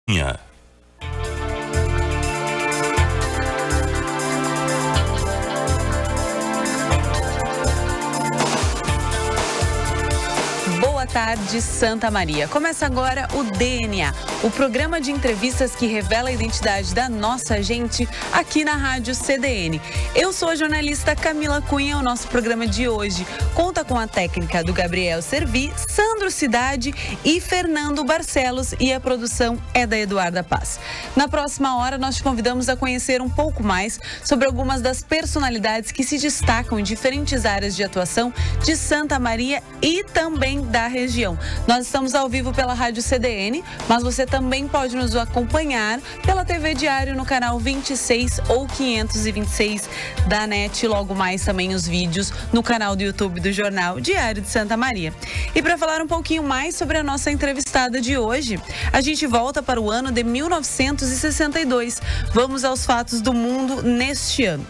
Yeah. Boa tarde, Santa Maria. Começa agora o DNA, o programa de entrevistas que revela a identidade da nossa gente aqui na Rádio CDN. Eu sou a jornalista Camila Cunha. O nosso programa de hoje conta com a técnica do Gabriel Servi, Sandro Cidade e Fernando Barcelos, e a produção é da Eduarda Paz. Na próxima hora, nós te convidamos a conhecer um pouco mais sobre algumas das personalidades que se destacam em diferentes áreas de atuação de Santa Maria e também da região. Nós estamos ao vivo pela Rádio CDN, mas você também pode nos acompanhar pela TV Diário no canal 26 ou 526 da NET. Logo mais também os vídeos no canal do YouTube do Jornal Diário de Santa Maria. E para falar um pouquinho mais sobre a nossa entrevistada de hoje, a gente volta para o ano de 1962. Vamos aos fatos do mundo neste ano.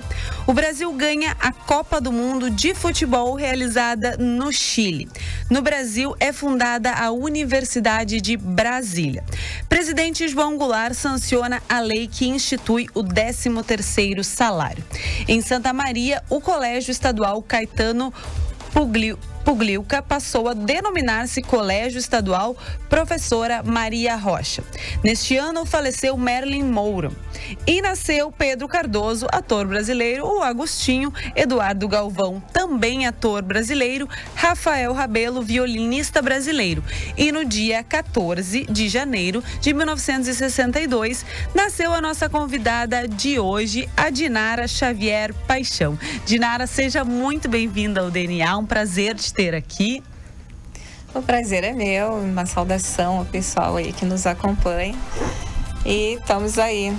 O Brasil ganha a Copa do Mundo de Futebol realizada no Chile. No Brasil é fundada a Universidade de Brasília. Presidente João Goulart sanciona a lei que institui o 13º salário. Em Santa Maria, o Colégio Estadual Caetano Pugliuca passou a denominar-se Colégio Estadual Professora Maria Rocha. Neste ano faleceu Marilyn Monroe e nasceu Pedro Cardoso, ator brasileiro, o Agostinho, Eduardo Galvão, também ator brasileiro, Rafael Rabelo, violinista brasileiro. E no dia 14 de janeiro de 1962, nasceu a nossa convidada de hoje, a Dinara Xavier Paixão. Dinara, seja muito bem-vinda ao DNA, um prazer te ter aqui. O prazer é meu, uma saudação ao pessoal aí que nos acompanha. E estamos aí.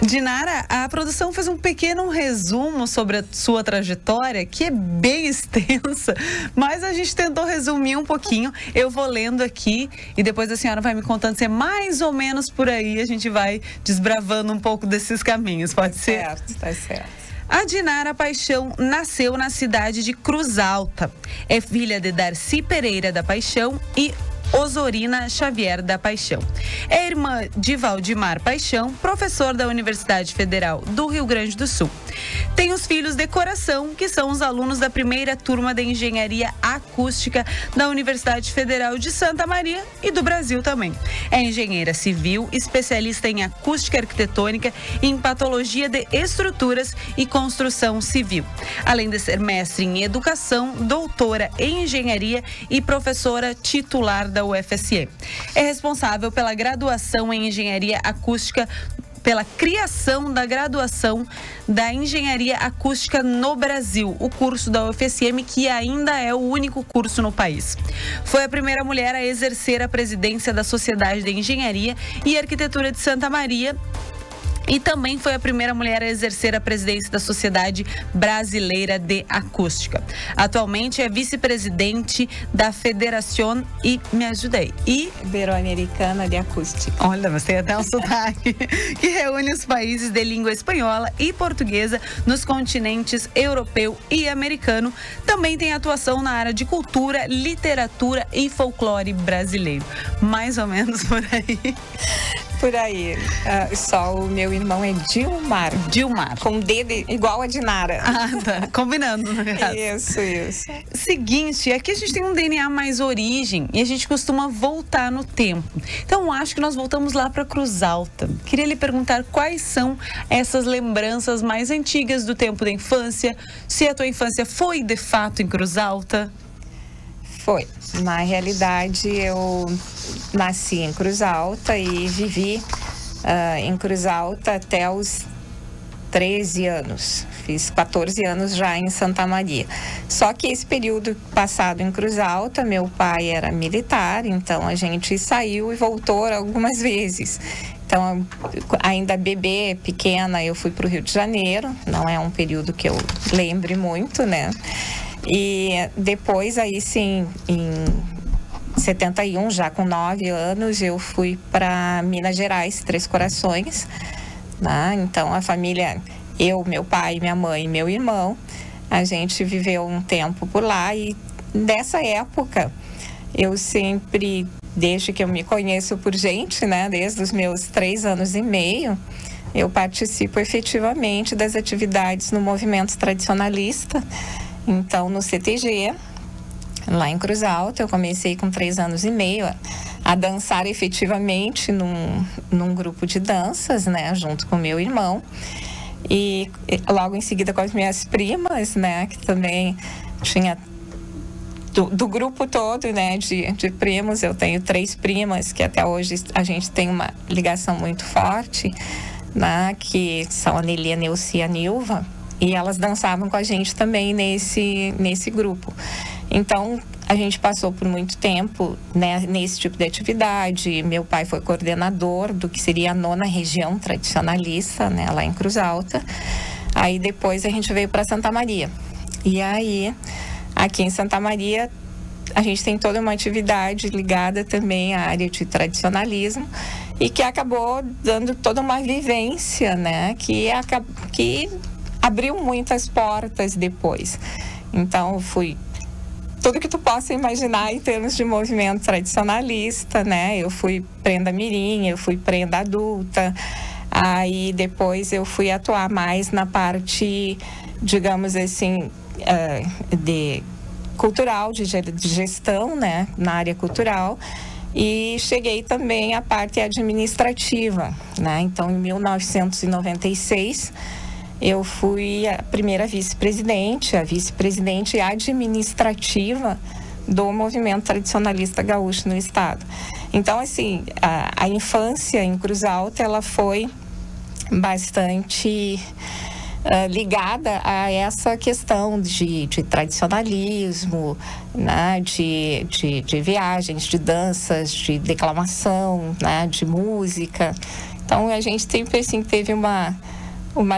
Dinara, a produção fez um pequeno resumo sobre a sua trajetória, que é bem extensa, mas a gente tentou resumir um pouquinho. Eu vou lendo aqui e depois a senhora vai me contando se é mais ou menos por aí, a gente vai desbravando um pouco desses caminhos, pode ser? Certo, tá certo. A Dinara Paixão nasceu na cidade de Cruz Alta. É filha de Darcy Pereira da Paixão e Osorina Xavier da Paixão. É irmã de Valdemar Paixão, professor da Universidade Federal do Rio Grande do Sul. Tem os filhos de coração, que são os alunos da primeira turma de Engenharia Acústica da Universidade Federal de Santa Maria e do Brasil também. É engenheira civil, especialista em acústica arquitetônica e em patologia de estruturas e construção civil. Além de ser mestre em educação, doutora em engenharia e professora titular da UFSM. É responsável pela graduação em engenharia acústica, pela criação da graduação da Engenharia Acústica no Brasil, o curso da UFSM, que ainda é o único curso no país. Foi a primeira mulher a exercer a presidência da Sociedade de Engenharia e Arquitetura de Santa Maria, e também foi a primeira mulher a exercer a presidência da Sociedade Brasileira de Acústica. Atualmente é vice-presidente da Federação Ibero-Americana de Acústica. Olha, você tem até um sotaque. Que reúne os países de língua espanhola e portuguesa nos continentes europeu e americano. Também tem atuação na área de cultura, literatura e folclore brasileiro. Mais ou menos por aí. Por aí. Só o meu irmão é Dilmar. Dilmar. Com D igual a Dinara. Ah, tá. Combinando, no caso. Isso. Seguinte, aqui a gente tem um DNA mais origem e a gente costuma voltar no tempo. Então, acho que nós voltamos lá para Cruz Alta. Queria lhe perguntar quais são essas lembranças mais antigas do tempo da infância. Se a tua infância foi, de fato, em Cruz Alta? Foi. Na realidade, eu nasci em Cruz Alta e vivi em Cruz Alta até os 13 anos. Fiz 14 anos já em Santa Maria. Só que esse período passado em Cruz Alta, meu pai era militar, então a gente saiu e voltou algumas vezes. Então, ainda bebê, pequena, eu fui para o Rio de Janeiro. Não é um período que eu lembre muito, né? E depois, aí sim, em 71, já com 9 anos, eu fui para Minas Gerais, Três Corações, né? Então, a família, eu, meu pai, minha mãe e meu irmão, a gente viveu um tempo por lá. E dessa época, eu sempre desde que eu me conheço por gente, né? Desde os meus 3 anos e meio, eu participo efetivamente das atividades no movimento tradicionalista. Então, no CTG, lá em Cruz Alta, eu comecei com 3 anos e meio a dançar efetivamente num grupo de danças, né? Junto com meu irmão. E logo em seguida com as minhas primas, né? Que também tinha... Do grupo todo, né, de primos, eu tenho 3 primas que até hoje a gente tem uma ligação muito forte, né, que são a Nelia, a Neuci e a Nilva, e elas dançavam com a gente também nesse grupo. Então, a gente passou por muito tempo, né, nesse tipo de atividade. Meu pai foi coordenador do que seria a 9ª região tradicionalista, né, lá em Cruz Alta. Aí depois a gente veio para Santa Maria. E aí... Aqui em Santa Maria, a gente tem toda uma atividade ligada também à área de tradicionalismo e que acabou dando toda uma vivência, né? Que abriu muitas portas depois. Então, fui tudo que tu possa imaginar em termos de movimento tradicionalista, né? Eu fui prenda mirim, eu fui prenda adulta. Aí, depois, eu fui atuar mais na parte, digamos assim... de cultural, de gestão, né, na área cultural, e cheguei também à parte administrativa, né? Então, em 1996, eu fui a primeira vice-presidente, a vice-presidente administrativa do movimento tradicionalista gaúcho no estado. Então, assim, a infância em Cruz Alta, ela foi bastante... ligada a essa questão de tradicionalismo, né? de viagens, de danças, de declamação, né? De música. Então, a gente sempre assim, teve uma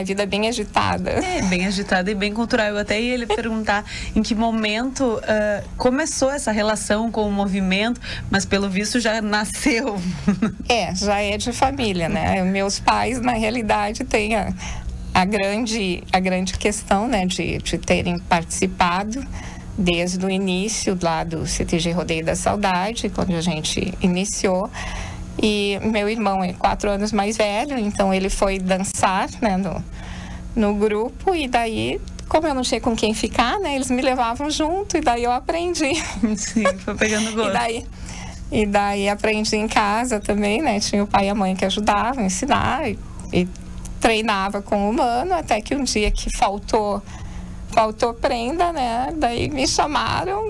vida bem agitada. Bem agitada e bem cultural. Eu até ia lhe perguntar em que momento começou essa relação com o movimento, mas pelo visto já nasceu. Já é de família, né? Meus pais, na realidade, têm a grande questão, né, de terem participado desde o início lá do CTG Rodeio da Saudade, quando a gente iniciou. E meu irmão é 4 anos mais velho, então ele foi dançar, né, no grupo, e daí, como eu não tinha com quem ficar, né, eles me levavam junto, e daí eu aprendi. Sim, foi pegando gosto. E daí aprendi em casa também, né, tinha o pai e a mãe que ajudavam a ensinar, e treinava com o Mano, até que um dia que faltou prenda, né? Daí me chamaram,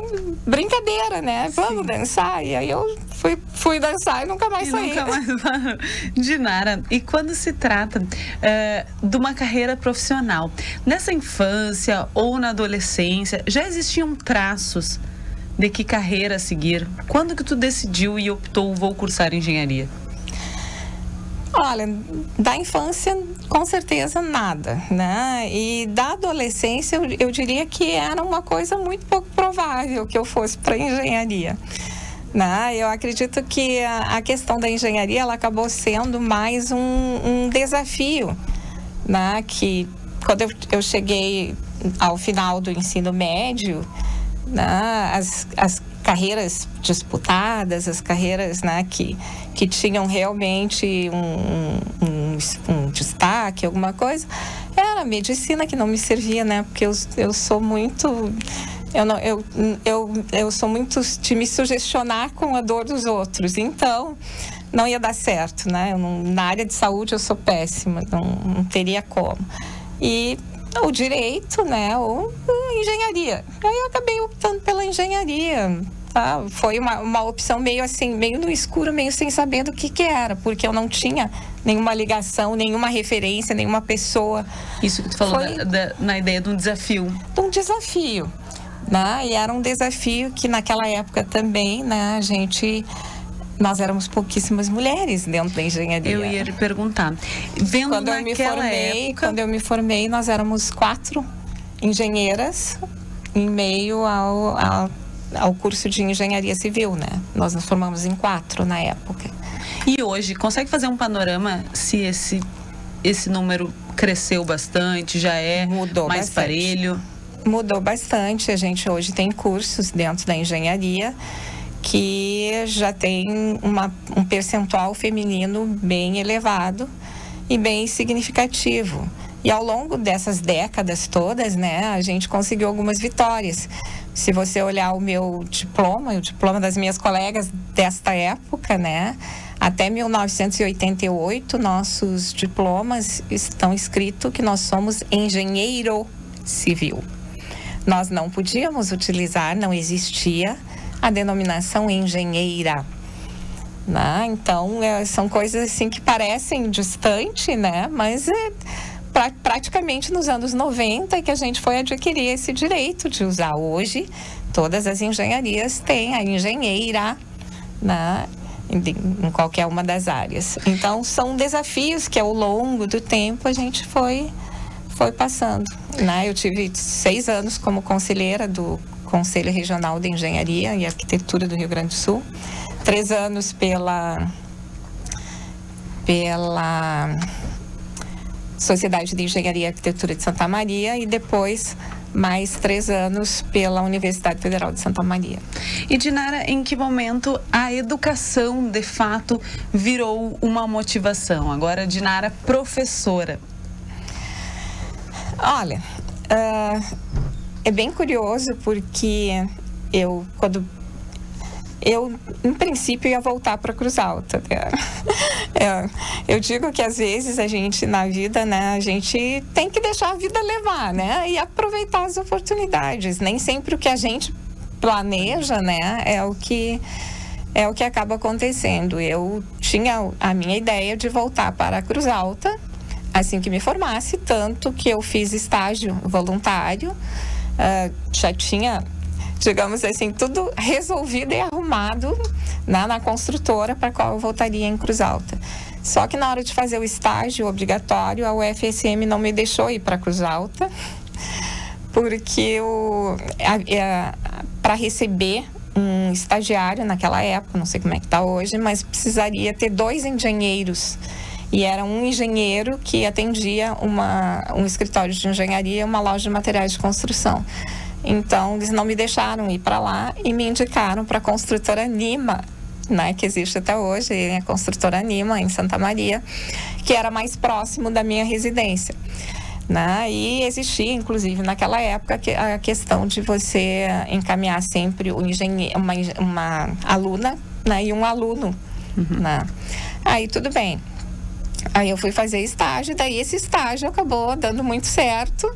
brincadeira, né? Vamos dançar. E aí eu fui dançar e nunca mais saí. Nunca mais parou. Dinara, e quando se trata de uma carreira profissional, nessa infância ou na adolescência, já existiam traços de que carreira seguir? Quando que tu decidiu e optou, vou cursar engenharia? Olha, da infância, com certeza, nada, né? E da adolescência, eu diria que era uma coisa muito pouco provável que eu fosse para engenharia, né? Eu acredito que a questão da engenharia, ela acabou sendo mais um desafio, né? Que quando eu cheguei ao final do ensino médio, né? As carreiras disputadas, as carreiras, né, que tinham realmente um destaque, alguma coisa, era a medicina, que não me servia, né, porque eu sou muito... Eu sou muito de me sugestionar com a dor dos outros, então não ia dar certo, né? Na área de saúde eu sou péssima, não teria como. E o direito, né, ou engenharia. Aí eu acabei optando pela engenharia, tá? Foi uma opção meio assim, meio no escuro, meio sem saber do que era, porque eu não tinha nenhuma ligação, nenhuma referência, nenhuma pessoa. Isso que tu falou na ideia de um desafio. De um desafio, né? E era um desafio que naquela época também, né, nós éramos pouquíssimas mulheres dentro da engenharia. Eu ia lhe perguntar. Quando eu me formei, nós éramos 4 engenheiras em meio ao curso de engenharia civil, né? Nós nos formamos em 4 na época. E hoje, consegue fazer um panorama se esse número cresceu bastante, já é Mudou mais bastante. Parelho? Mudou bastante. A gente hoje tem cursos dentro da engenharia que já tem um percentual feminino bem elevado e bem significativo. E ao longo dessas décadas todas, né, a gente conseguiu algumas vitórias. Se você olhar o meu diploma, o diploma das minhas colegas desta época, né, até 1988, nossos diplomas estão escritos que nós somos engenheiro civil. Nós não podíamos utilizar, não existia a denominação engenheira. Né? Então, são coisas assim que parecem distantes, né? Mas praticamente nos anos 90 que a gente foi adquirir esse direito de usar. Hoje, todas as engenharias têm a engenheira, né? Em qualquer uma das áreas. Então, são desafios que ao longo do tempo a gente foi passando. Né? Eu tive 6 anos como conselheira do Conselho Regional de Engenharia e Arquitetura do Rio Grande do Sul, 3 anos pela Sociedade de Engenharia e Arquitetura de Santa Maria e depois mais 3 anos pela Universidade Federal de Santa Maria. E Dinara, em que momento a educação de fato virou uma motivação? Agora, Dinara, professora. Olha, é bem curioso porque em princípio, ia voltar para Cruz Alta. Né? Eu digo que às vezes a gente, na vida, né, a gente tem que deixar a vida levar, né? E aproveitar as oportunidades. Nem sempre o que a gente planeja, né, é o que acaba acontecendo. Eu tinha a minha ideia de voltar para a Cruz Alta assim que me formasse, tanto que eu fiz estágio voluntário, já tinha, digamos assim, tudo resolvido e arrumado na construtora para a qual eu voltaria em Cruz Alta. Só que na hora de fazer o estágio obrigatório, a UFSM não me deixou ir para Cruz Alta, porque para receber um estagiário naquela época, não sei como é que está hoje, mas precisaria ter 2 engenheiros. E era um engenheiro que atendia um escritório de engenharia e uma loja de materiais de construção. Então, eles não me deixaram ir para lá e me indicaram para a construtora Nima, né, que existe até hoje, a construtora Nima, em Santa Maria, que era mais próximo da minha residência. Né? E existia, inclusive, naquela época, a questão de você encaminhar sempre uma aluna, né, e um aluno. Né? Aí, tudo bem. Aí eu fui fazer estágio, daí esse estágio acabou dando muito certo,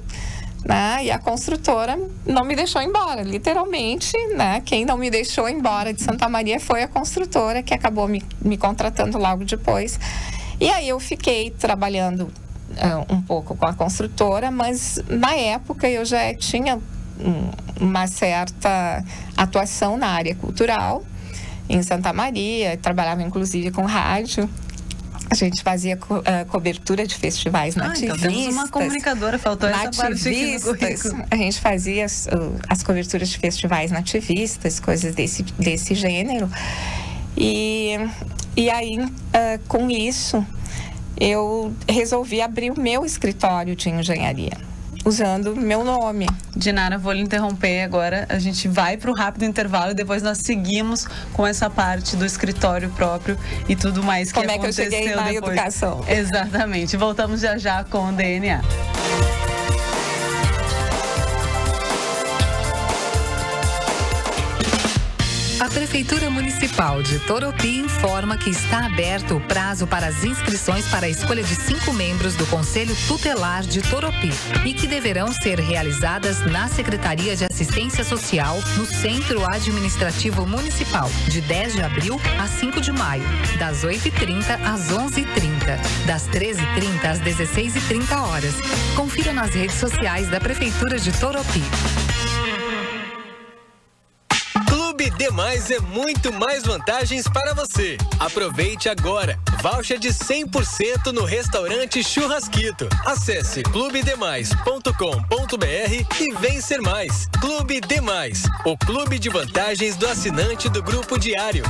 né? E a construtora não me deixou embora, literalmente, né? Quem não me deixou embora de Santa Maria foi a construtora, que acabou me contratando logo depois. E aí eu fiquei trabalhando um pouco com a construtora, mas na época eu já tinha uma certa atuação na área cultural em Santa Maria, trabalhava inclusive com rádio. A gente fazia cobertura de festivais nativistas. Então temos uma comunicadora, faltou essa parte aqui no currículo. A gente fazia as coberturas de festivais nativistas, coisas desse gênero. E aí, com isso, eu resolvi abrir o meu escritório de engenharia, usando meu nome. Dinara, vou lhe interromper agora. A gente vai para o rápido intervalo e depois nós seguimos com essa parte do escritório próprio e tudo mais que aconteceu depois. Como é que eu cheguei na educação. Exatamente. Voltamos já com o DNA. A Prefeitura Municipal de Toropi informa que está aberto o prazo para as inscrições para a escolha de 5 membros do Conselho Tutelar de Toropi e que deverão ser realizadas na Secretaria de Assistência Social, no Centro Administrativo Municipal, de 10 de abril a 5 de maio, das 8h30 às 11h30, das 13h30 às 16h30. Confira nas redes sociais da Prefeitura de Toropi. Clube Demais é muito mais vantagens para você. Aproveite agora. Voucher de 100% no restaurante Churrasquito. Acesse clubedemais.com.br e vem ser mais. Clube Demais, o clube de vantagens do assinante do Grupo Diário.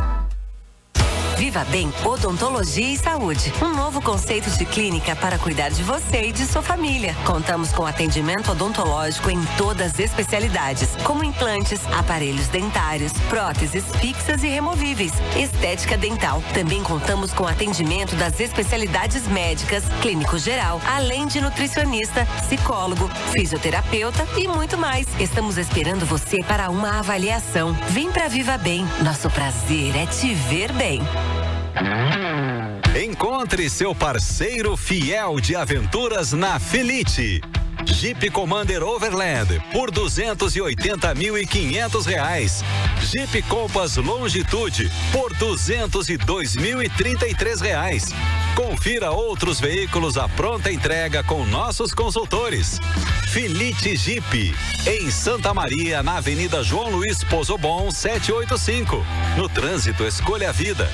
Viva Bem Odontologia e Saúde. Um novo conceito de clínica para cuidar de você e de sua família. Contamos com atendimento odontológico em todas as especialidades, como implantes, aparelhos dentários, próteses fixas e removíveis, estética dental. Também contamos com atendimento das especialidades médicas, clínico geral, além de nutricionista, psicólogo, fisioterapeuta e muito mais. Estamos esperando você para uma avaliação. Vem pra Viva Bem. Nosso prazer é te ver bem. Encontre seu parceiro fiel de aventuras na Felite. Jeep Commander Overland por R$280.500. Jeep Compass Longitude por R$202.033. Confira outros veículos à pronta entrega com nossos consultores. Felite Jeep, em Santa Maria, na Avenida João Luiz Pozobon, 785. No trânsito, escolha a vida.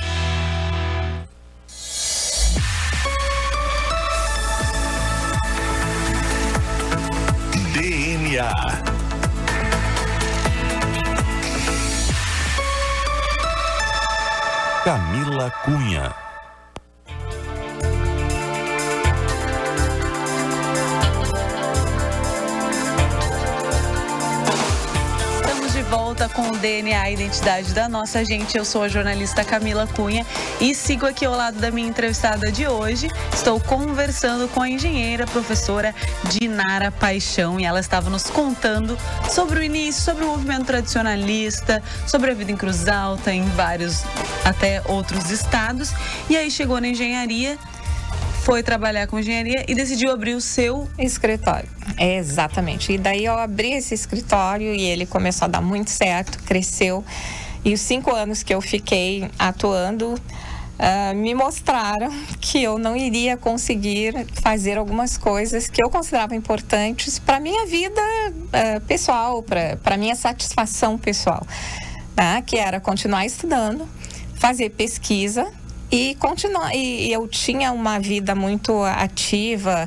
DNA. Camila Cunha. Volta com o DNA, a identidade da nossa gente. Eu sou a jornalista Camila Cunha e sigo aqui ao lado da minha entrevistada de hoje. Estou conversando com a engenheira, professora Dinara Paixão, e ela estava nos contando sobre o início, sobre o movimento tradicionalista, sobre a vida em Cruz Alta, em vários, até outros estados. E aí chegou na engenharia, foi trabalhar com engenharia e decidiu abrir o seu escritório. Exatamente. E daí eu abri esse escritório e ele começou a dar muito certo, cresceu. E os 5 anos que eu fiquei atuando me mostraram que eu não iria conseguir fazer algumas coisas que eu considerava importantes para a minha vida pessoal, para a minha satisfação pessoal, tá? Que era continuar estudando, fazer pesquisa, e continuar. E eu tinha uma vida muito ativa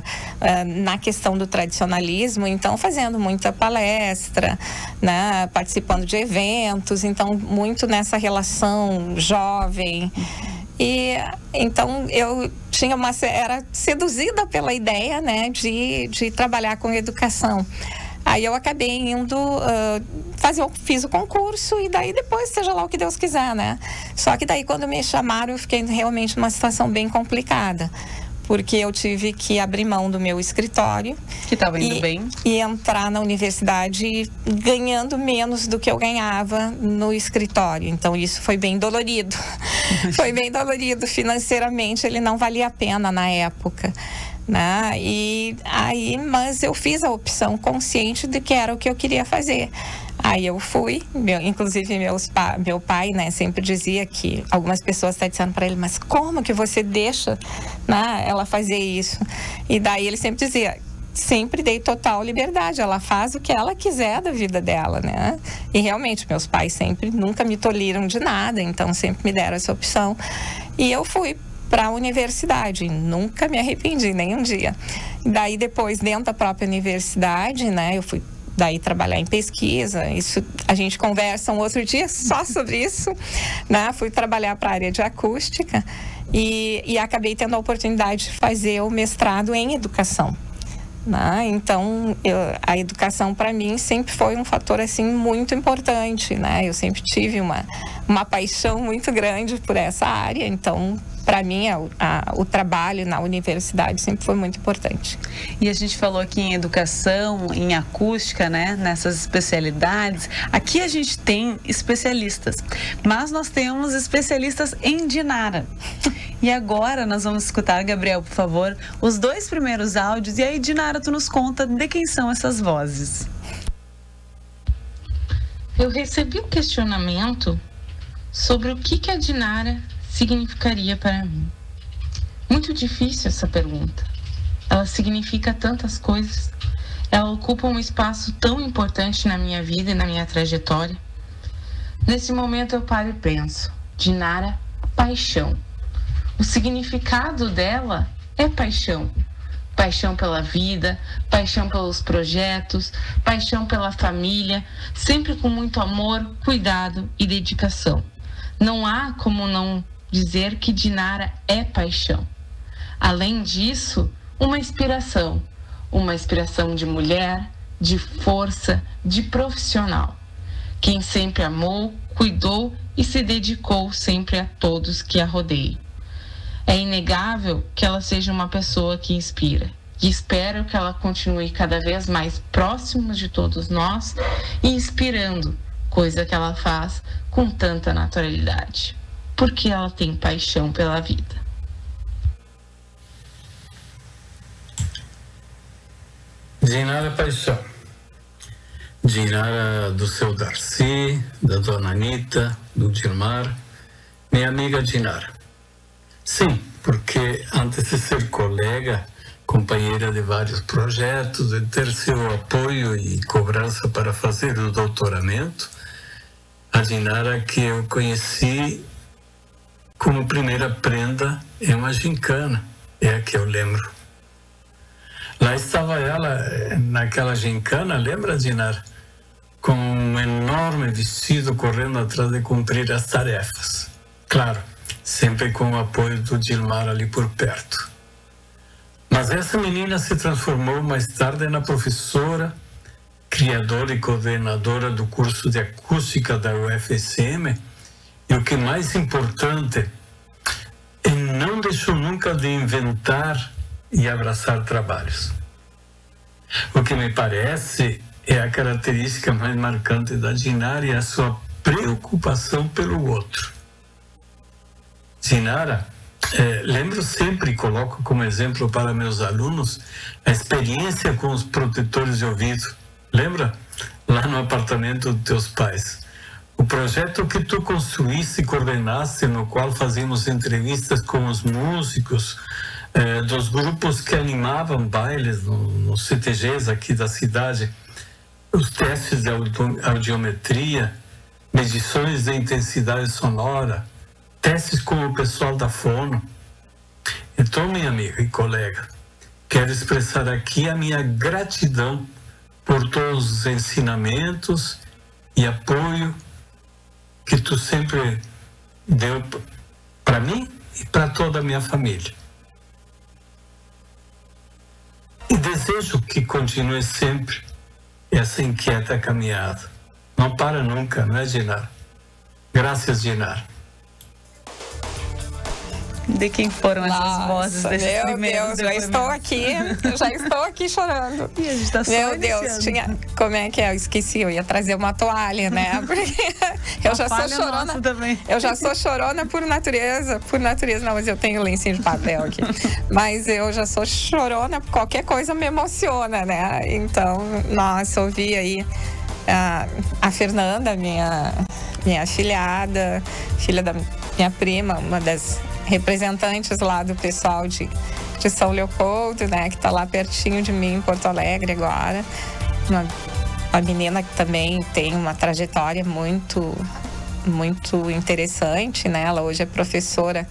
na questão do tradicionalismo, então fazendo muita palestra, né, participando de eventos, então muito nessa relação jovem. E então eu tinha era seduzida pela ideia, né, de trabalhar com educação. Aí eu acabei indo fiz o concurso e daí depois seja lá o que Deus quiser, né? Só que daí quando me chamaram eu fiquei realmente numa situação bem complicada, porque eu tive que abrir mão do meu escritório. Que estava indo bem. E entrar na universidade ganhando menos do que eu ganhava no escritório. Então isso foi bem dolorido. Foi bem dolorido financeiramente, ele não valia a pena na época, né? E aí, mas eu fiz a opção consciente de que era o que eu queria fazer. Aí eu fui, inclusive meu pai, né, sempre dizia que algumas pessoas estão dizendo para ele, mas como que você deixa, né, ela fazer isso? E daí ele sempre dizia, sempre dei total liberdade, ela faz o que ela quiser da vida dela, né? E realmente meus pais sempre nunca me tolhiram de nada, então sempre me deram essa opção. E eu fui para a universidade, nunca me arrependi nem um dia. Daí depois, dentro da própria universidade, né, eu fui daí trabalhar em pesquisa, isso a gente conversa um outro dia só sobre isso, né? Fui trabalhar para a área de acústica e acabei tendo a oportunidade de fazer o mestrado em educação, né? Então a educação para mim sempre foi um fator assim muito importante, né? Eu sempre tive uma paixão muito grande por essa área, então para mim, o trabalho na universidade sempre foi muito importante. E a gente falou aqui em educação, em acústica, né? Nessas especialidades. Aqui a gente tem especialistas, mas nós temos especialistas em Dinara. E agora nós vamos escutar, Gabriel, por favor, os 2 primeiros áudios. E aí, Dinara, tu nos conta de quem são essas vozes. Eu recebi um questionamento sobre o que a Dinara significaria para mim. Muito difícil essa pergunta. Ela significa tantas coisas. Ela ocupa um espaço tão importante na minha vida e na minha trajetória. Nesse momento eu paro e penso. Dinara, paixão. O significado dela é paixão. Paixão pela vida, paixão pelos projetos, paixão pela família, sempre com muito amor, cuidado e dedicação. Não há como não dizer que Dinara é paixão. Além disso, uma inspiração de mulher, de força, de profissional. Quem sempre amou, cuidou e se dedicou sempre a todos que a rodeiam. É inegável que ela seja uma pessoa que inspira. E espero que ela continue cada vez mais próximo de todos nós e inspirando, coisa que ela faz com tanta naturalidade, porque ela tem paixão pela vida. Dinara é paixão. Dinara do seu Darcy, da dona Anitta, do Dilmar, minha amiga Dinara. Sim, porque antes de ser colega, companheira de vários projetos, de ter seu apoio e cobrança para fazer o doutoramento, a Dinara que eu conheci como primeira prenda em uma gincana, é a que eu lembro. Lá estava ela, naquela gincana, lembra, Dinara? Com um enorme vestido correndo atrás de cumprir as tarefas. Claro, sempre com o apoio do Dilmar ali por perto. Mas essa menina se transformou mais tarde na professora, criadora e coordenadora do curso de acústica da UFSM, e o que é mais importante, não deixou nunca de inventar e abraçar trabalhos. O que me parece é a característica mais marcante da Dinara e a sua preocupação pelo outro. Dinara, lembro sempre e coloco como exemplo para meus alunos a experiência com os protetores de ouvido. Lembra? Lá no apartamento dos teus pais. O projeto que tu construíste e coordenaste, no qual fazíamos entrevistas com os músicos dos grupos que animavam bailes nos CTGs aqui da cidade, os testes de audiometria, medições de intensidade sonora, testes com o pessoal da Fono. Então, minha amiga e colega, quero expressar aqui a minha gratidão por todos os ensinamentos e apoio que tu sempre deu para mim e para toda a minha família. E desejo que continue sempre essa inquieta caminhada. Não para nunca, não é, Dinara? Graças, Dinara. De quem foram essas vozes desses primeiros? Meu Deus, já estou aqui chorando. E a gente tá só meu Deus, como é que é? Eu esqueci, eu ia trazer uma toalha, né? Porque eu já sou chorona também. Eu já sou chorona por natureza, não, mas eu tenho lencinho de papel aqui. Mas eu já sou chorona, qualquer coisa me emociona, né? Então, nossa, ouvi aí a Fernanda, minha afilhada, filha da minha prima, uma das representantes lá do pessoal de São Leopoldo, né, que está lá pertinho de mim, em Porto Alegre agora. Uma menina que também tem uma trajetória muito interessante, né? Ela hoje é professora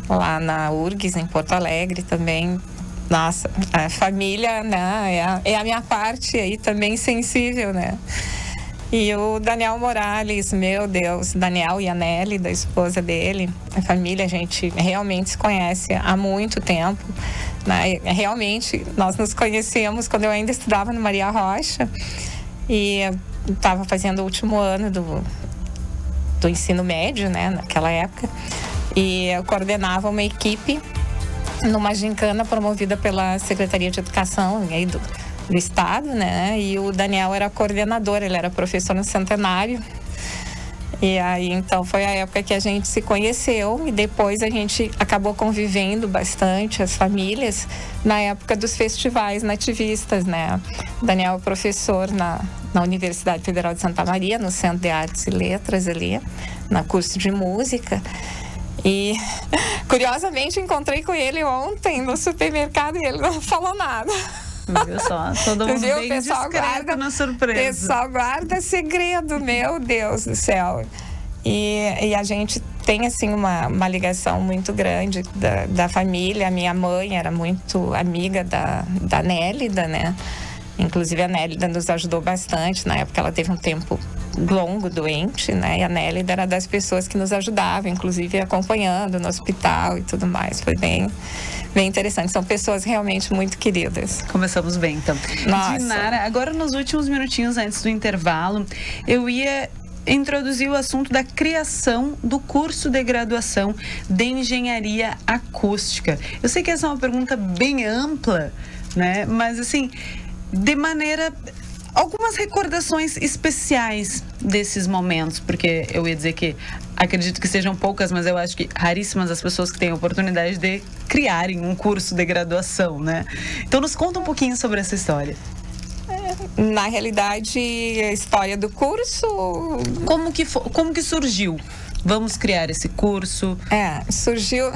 lá na URGS, em Porto Alegre também. Nossa, a família, né, é a minha parte aí também sensível, né? E o Daniel Morales, meu Deus, Daniel e a Nelly, da esposa dele, a família, a gente realmente se conhece há muito tempo, né? Realmente, nós nos conhecemos quando eu ainda estudava no Maria Rocha e estava fazendo o último ano do ensino médio, né, naquela época, e eu coordenava uma equipe numa gincana promovida pela Secretaria de Educação aí do Estado, né? E o Daniel era coordenador, ele era professor no Centenário. E aí, então, foi a época que a gente se conheceu e depois a gente acabou convivendo bastante, as famílias, na época dos festivais nativistas, né? O Daniel é professor na Universidade Federal de Santa Maria, no Centro de Artes e Letras ali, no curso de música. E, curiosamente, encontrei com ele ontem no supermercado e ele não falou nada. Viu só? Todo mundo bem discreto na surpresa. O pessoal guarda segredo, meu Deus do céu. E a gente tem, assim, uma ligação muito grande da família. A minha mãe era muito amiga da Nélida, né? Inclusive a Nélida nos ajudou bastante. Na época ela teve um tempo longo doente, né? E a Nélida era das pessoas que nos ajudava, inclusive acompanhando no hospital e tudo mais. Foi bem interessante. São pessoas realmente muito queridas. Começamos bem, então. Nossa. Dinara, agora nos últimos minutinhos antes do intervalo, eu ia introduzir o assunto da criação do curso de graduação de Engenharia Acústica. Eu sei que essa é uma pergunta bem ampla, né? Mas, assim, de maneira... Algumas recordações especiais desses momentos, porque eu ia dizer que acredito que sejam poucas, mas eu acho que raríssimas as pessoas que têm a oportunidade de criarem um curso de graduação, né? Então, nos conta um pouquinho sobre essa história. Na realidade, a história do curso... Como que surgiu? Vamos criar esse curso? Surgiu...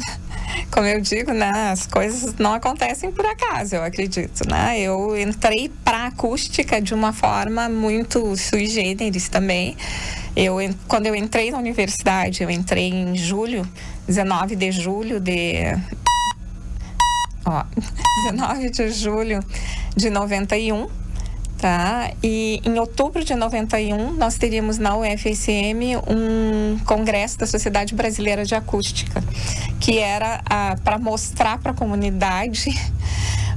Como eu digo, né, as coisas não acontecem por acaso, eu acredito, né? Eu entrei para acústica de uma forma muito sui generis também. Quando eu entrei na universidade, eu entrei em 19 de julho de 91. Tá? E em outubro de 91, nós teríamos na UFSM um congresso da Sociedade Brasileira de Acústica, que era para mostrar para a comunidade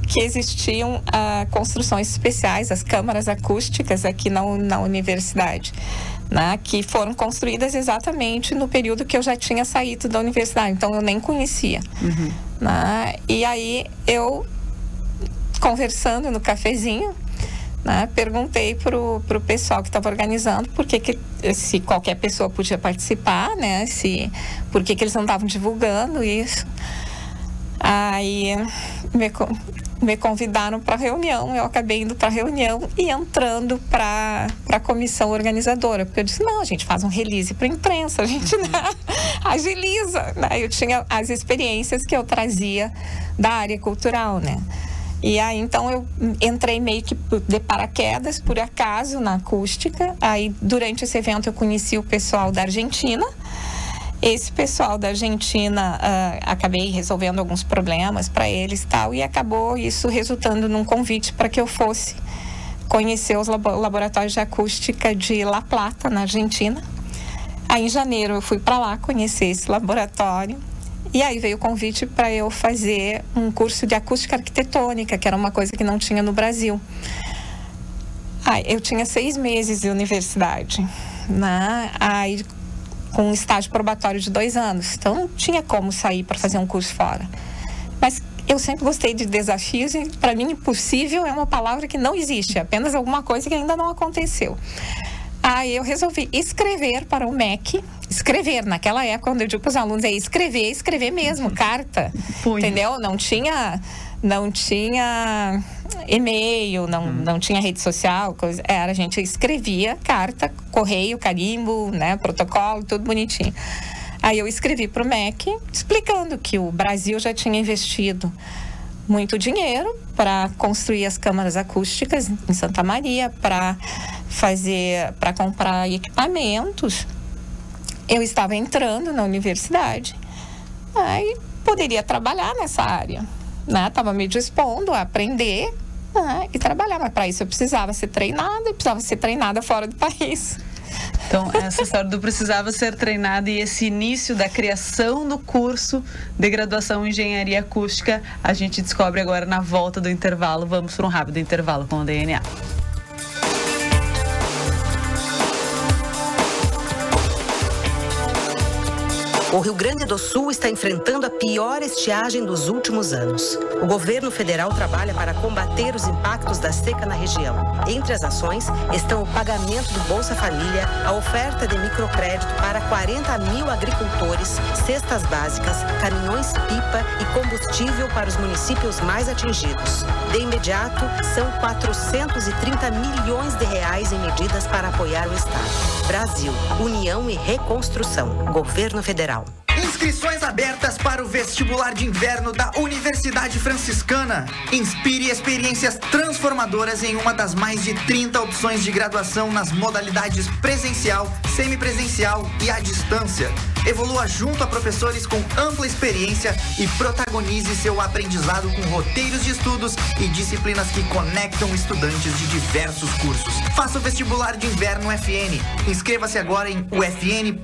que existiam construções especiais, as câmaras acústicas aqui na universidade, né? Que foram construídas exatamente no período que eu já tinha saído da universidade, então eu nem conhecia. Né? E aí eu, conversando no cafezinho, né, perguntei pro pessoal que estava organizando se qualquer pessoa podia participar, né? Por que eles não estavam divulgando isso. Aí me convidaram para a reunião, eu acabei indo para a reunião e entrando para a comissão organizadora, porque eu disse, não, a gente faz um release para a imprensa, a gente agiliza, né? Eu tinha as experiências que eu trazia da área cultural, né? E aí, então, eu entrei meio que de paraquedas, por acaso, na acústica. Aí, durante esse evento, eu conheci o pessoal da Argentina. Esse pessoal da Argentina, acabei resolvendo alguns problemas para eles e tal, e acabou isso resultando num convite para que eu fosse conhecer os laboratórios de acústica de La Plata, na Argentina. Aí, em janeiro, eu fui para lá conhecer esse laboratório. E aí veio o convite para eu fazer um curso de acústica arquitetônica, que era uma coisa que não tinha no Brasil. Eu tinha 6 meses de universidade, né? Aí, com um estágio probatório de 2 anos. Então, não tinha como sair para fazer um curso fora. Mas eu sempre gostei de desafios e, para mim, impossível é uma palavra que não existe, é apenas alguma coisa que ainda não aconteceu. Aí eu resolvi escrever para o MEC, escrever, naquela época, quando eu digo para os alunos, escrever mesmo, carta, entendeu? Não tinha e-mail, não tinha rede social, a gente escrevia carta, correio, carimbo, né, protocolo, tudo bonitinho. Aí eu escrevi para o MEC, explicando que o Brasil já tinha investido muito dinheiro para construir as câmaras acústicas em Santa Maria, para comprar equipamentos. Eu estava entrando na universidade, aí poderia trabalhar nessa área, né? Estava me dispondo a aprender, né, e trabalhar, mas para isso eu precisava ser treinada fora do país. Então, essa história do precisava ser treinada e esse início da criação do curso de graduação em Engenharia Acústica, a gente descobre agora na volta do intervalo. Vamos para um rápido intervalo com o DNA. O Rio Grande do Sul está enfrentando a pior estiagem dos últimos anos. O governo federal trabalha para combater os impactos da seca na região. Entre as ações estão o pagamento do Bolsa Família, a oferta de microcrédito para 40 mil agricultores, cestas básicas, caminhões-pipa e combustível para os municípios mais atingidos. De imediato, são 430 milhões de reais em medidas para apoiar o Estado. Brasil, União e Reconstrução. Governo Federal. Inscrições abertas para para o vestibular de inverno da Universidade Franciscana. Inspire experiências transformadoras em uma das mais de 30 opções de graduação nas modalidades presencial, semipresencial e à distância. Evolua junto a professores com ampla experiência e protagonize seu aprendizado com roteiros de estudos e disciplinas que conectam estudantes de diversos cursos. Faça o vestibular de inverno FN. Inscreva-se agora em ufn.edu.br.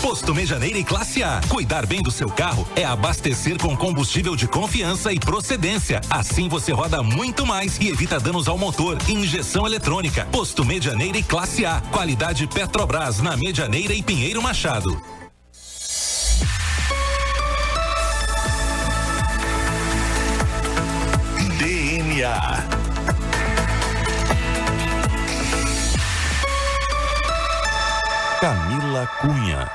Posto Medianeira e Classe A. Cuidar bem do seu carro é abastecer com combustível de confiança e procedência. Assim você roda muito mais e evita danos ao motor e injeção eletrônica. Posto Medianeira e Classe A. Qualidade Petrobras na Medianeira e Pinheiro Machado. DNA. Camila Cunha.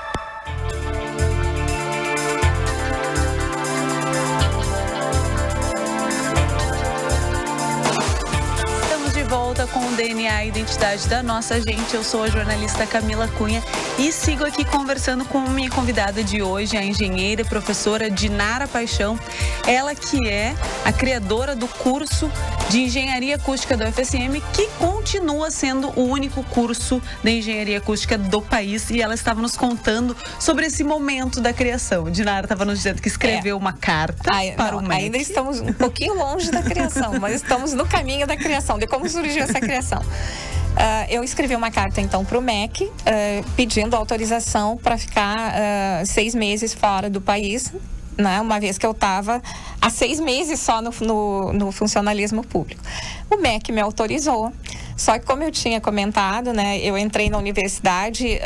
Volta com o DNA, identidade da nossa gente. Eu sou a jornalista Camila Cunha e sigo aqui conversando com minha convidada de hoje, a engenheira e professora Dinara Paixão. Ela que é a criadora do curso de Engenharia Acústica do UFSM, que continua sendo o único curso de Engenharia Acústica do país, e ela estava nos contando sobre esse momento da criação. Dinara estava nos dizendo que escreveu uma carta para o MEC. Ainda estamos um pouquinho longe da criação, mas estamos no caminho da criação, de como surgiu essa criação. Eu escrevi uma carta então para o MEC, pedindo autorização para ficar 6 meses fora do país, né, uma vez que eu estava há 6 meses só no funcionalismo público. O MEC me autorizou, só que como eu tinha comentado, né, eu entrei na universidade